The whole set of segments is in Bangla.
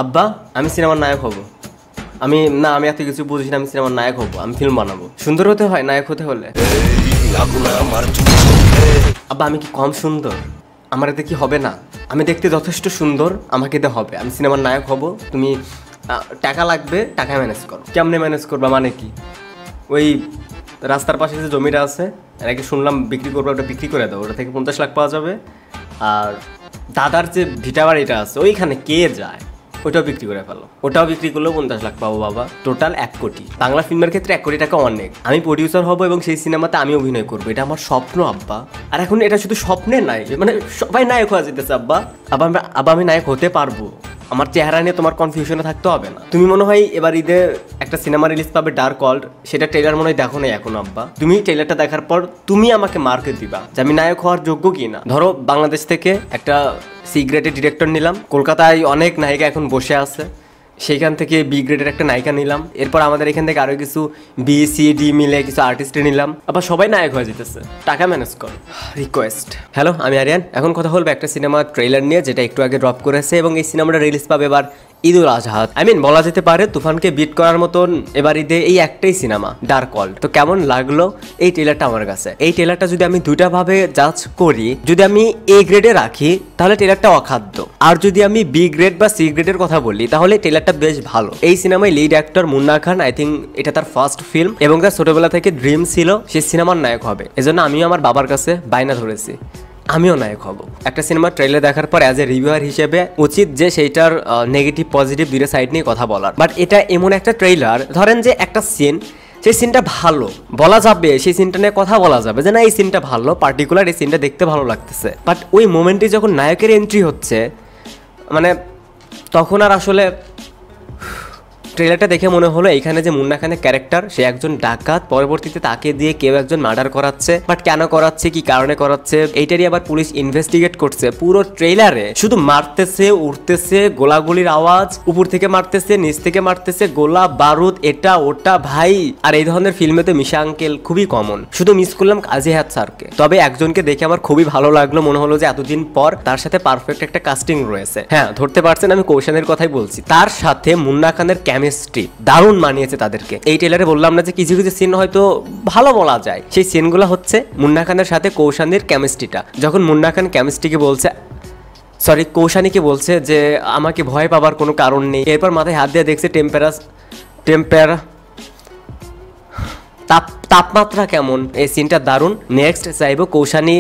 আব্বা আমি সিনেমার নায়ক হব। আমি এত কিছু বুঝি না, আমি সিনেমার নায়ক হব, আমি ফিল্ম বানাবো। সুন্দর হতে হয় নায়ক হতে হলে। আব্বা আমি কি কম সুন্দর? আমার এতে কি হবে না? আমি দেখতে যথেষ্ট সুন্দর, আমাকে এতে হবে। আমি সিনেমার নায়ক হব, তুমি টাকা লাগবে, টাকা ম্যানেজ করো। কেমনে ম্যানেজ করবা মানে কি? ওই রাস্তার পাশে যে জমিটা আছে এটাকে শুনলাম বিক্রি করবো, ওটা বিক্রি করে দাও, ওটা থেকে 50 লাখ পাওয়া যাবে। আর দাদার যে ভিটা বাড়িটা আছে ওইখানে কে যায়, ওটাও বিক্রি করে ফেলো। ওটাও বিক্রি করলেও 50 লাখ পাবো বাবা, টোটাল 1 কোটি। বাংলা ফিল্মের ক্ষেত্রে 1 কোটি টাকা অনেক। আমি প্রডিউসার হব এবং সেই সিনেমাতে আমি অভিনয় করবো, এটা আমার স্বপ্ন আব্বা। আর এখন এটা শুধু স্বপ্নে নাই, মানে সবাই নায়ক হয়ে যেতেছে আব্বা। আব্বা আমি নায়ক হতে পারবো। আমার চেহারা নিয়ে তোমার কনফিউশনে থাকতে হবে না। তুমি মনে হয় এবার ঈদে একটা সিনেমা রিলিজ পাবে ডার্ক ওয়ার্ল্ড, সেটা ট্রেলার মনে হয় দেখো নাই এখনো আব্বা। তুমি ট্রেলারটা দেখার পর তুমি আমাকে মার্কে দিবা যে আমি নায়ক হওয়ার যোগ্য কি না। ধরো বাংলাদেশ থেকে একটা সি গ্রেডের ডিরেক্টর নিলাম, কলকাতায় অনেক নায়িকা এখন বসে আছে, সেইখান থেকে বি গ্রেডের একটা নায়িকা নিলাম, এরপর আমাদের এখান থেকে আরও কিছু বি সি ডি মিলে কিছু আর্টিস্ট নিলাম, আবার সবাই নায়ক হয়ে যেতেছে। টাকা ম্যানেজ কর। রিকোয়েস্ট। হ্যালো আমি আরিয়ান, এখন কথা বলবো একটা সিনেমা ট্রেলার নিয়ে, যেটা একটু আগে ড্রপ করেছে এবং এই সিনেমাটা রিলিজ পাবে এবার ঈদুল আজহা। বলা যেতে পারে তুফানকে বিট করার মতন এবার ঈদে এই একটাই সিনেমা ডার্ক ওয়ার্ল্ড। তো কেমন লাগলো এই ট্রেলারটা আমার কাছে? এই ট্রেলারটা যদি আমি দুইটা ভাবে জাজ করি, যদি আমি এ গ্রেডে রাখি তাহলে ট্রেলারটা অখাদ্য, আর যদি আমি বি গ্রেড বা সি গ্রেডের কথা বলি তাহলে ট্রেলারটা বেশ ভালো। এই সিনেমায় lead actor Munna Khan, I think এটা তার ফার্স্ট ফিল্ম এবং তার ছোটবেলা থেকে ড্রিম ছিল সে সিনেমার নায়ক হবে। এজন্য আমিও আমার বাবার কাছে বায়না ধরেছি আমিও নায়ক হব। একটা সিনেমার ট্রেলার দেখার পর অ্যাজ এ রিভিউয়ার হিসেবে উচিত যে সেইটার নেগেটিভ পজিটিভ দুইটা সাইড নিয়ে কথা বলার। বাট এটা এমন একটা ট্রেলার, ধরেন যে একটা সিন, সেই সিনটা ভালো বলা যাবে, সেই সিনটা নিয়ে কথা বলা যাবে যে না এই সিনটা ভালো, পার্টিকুলার এই সিনটা দেখতে ভালো লাগতেছে। বাট ওই মোমেন্টে যখন নায়কের এন্ট্রি হচ্ছে, মানে তখন আর আসলে ট্রেলারটা দেখে মনে হলো এখানে যে মুন্না খানের ক্যারেক্টার, সে একজন ডাকাত, পরবর্তীতে তাকে দিয়ে কেউ একজন মার্ডার করাচ্ছে। বাট কেন করাচ্ছে, কি কারণে করাচ্ছে, এইটারই আবার পুলিশ ইনভেস্টিগেট করছে। পুরো ট্রেলারে শুধু মারতেছে, উঠতেছে, গোলাগুলির আওয়াজ, উপর থেকে মারতেছে, নিচ থেকে মারতেছে, গোলা বারুদ, এটা ওটা ভাই। আর এই ধরনের ফিল্মে তো মিশা আঙ্কেল খুবই কমন। শুধু মিস করলাম কাজী হায়াত স্যারকে। তবে একজনকে দেখে আমার খুবই ভালো লাগলো, মনে হলো যে এতদিন পর তার সাথে পারফেক্ট একটা কাস্টিং রয়েছে। হ্যাঁ ধরতে পারছেন আমি কৌশানের কথাই বলছি। তার সাথে মুন্না খানের কেমিস্ট্রি দারুণ মানিয়েছে তাদেরকে। এই ট্রেলারে বললাম না যে কিছু কিছু সিন হয়তো ভালো বলা যায়, সেই সিনগুলো হচ্ছে মুন্না খানের সাথে কৌশানীর কেমিস্ট্রিটা। যখন মুন্না খান কেমিস্ট্রিকে বলছে, সরি কৌশানীকে বলছে যে আমাকে ভয় পাবার কোনো কারণ নেই, এরপর মাথায় হাত দিয়ে দেখছে তাপমাত্রা কেমন, এই সিনটা দারুণ। নেক্সট চাইবো কৌশানী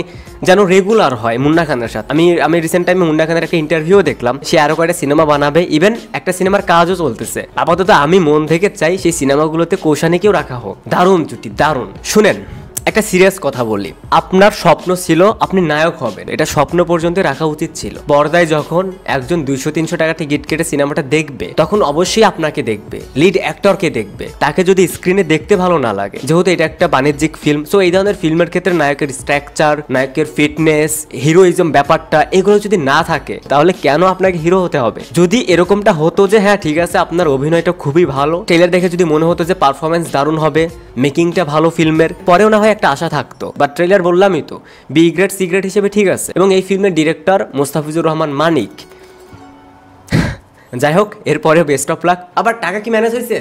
যেন রেগুলার হয় মুন্না খানের সাথে। আমি রিসেন্ট টাইমে মুন্না খানের একটা ইন্টারভিউ দেখলাম, সে আরো কয়েকটা সিনেমা বানাবে, ইভেন একটা সিনেমার কাজও চলতেছে। আপাতত আমি মন থেকে চাই সেই সিনেমাগুলোতে কৌশানীকেও রাখা হোক। দারুণ জুটি, দারুণ। শুনেন একটা সিরিয়াস কথা বলি, আপনার স্বপ্ন ছিল আপনি নায়ক হবেন, এটা স্বপ্ন পর্যন্ত রাখা উচিত ছিল। পর্দায় যখন একজন 200-300 টাকা টিকিট কেটে সিনেমাটা দেখবে, তখন অবশ্যই আপনাকে দেখবে, লিড অ্যাক্টরকে দেখবে। তাকে যদি স্ক্রিনে দেখতে ভালো না লাগে, যেহেতু এটা একটা বাণিজ্যিক ফিল্ম, সো এই ধরনের ফিল্মের ক্ষেত্রে নায়কের স্ট্রাকচার, নায়কের ফিটনেস, হিরোইজম ব্যাপারটা এগুলো যদি না থাকে তাহলে কেন আপনাকে হিরো হতে হবে? যদি এরকমটা হতো যে হ্যাঁ ঠিক আছে আপনার অভিনয়টা খুবই ভালো, ট্রেলার দেখে যদি মনে হতো যে পারফরমেন্স দারুণ হবে, মেকিংটা ভালো ফিল্মের, পরেও না হয় একটা আশা থাকতো। বাট ট্রেলার বললামই তো বি গ্রেড সি গ্রেড হিসেবে ঠিক আছে, এবং এই ফিল্মের ডিরেক্টর মোস্তাফিজুর রহমান মানিক। যাই হোক, এরপরে বেস্ট অফ লাক। আবার টাকা কি ম্যানেজ হয়েছে?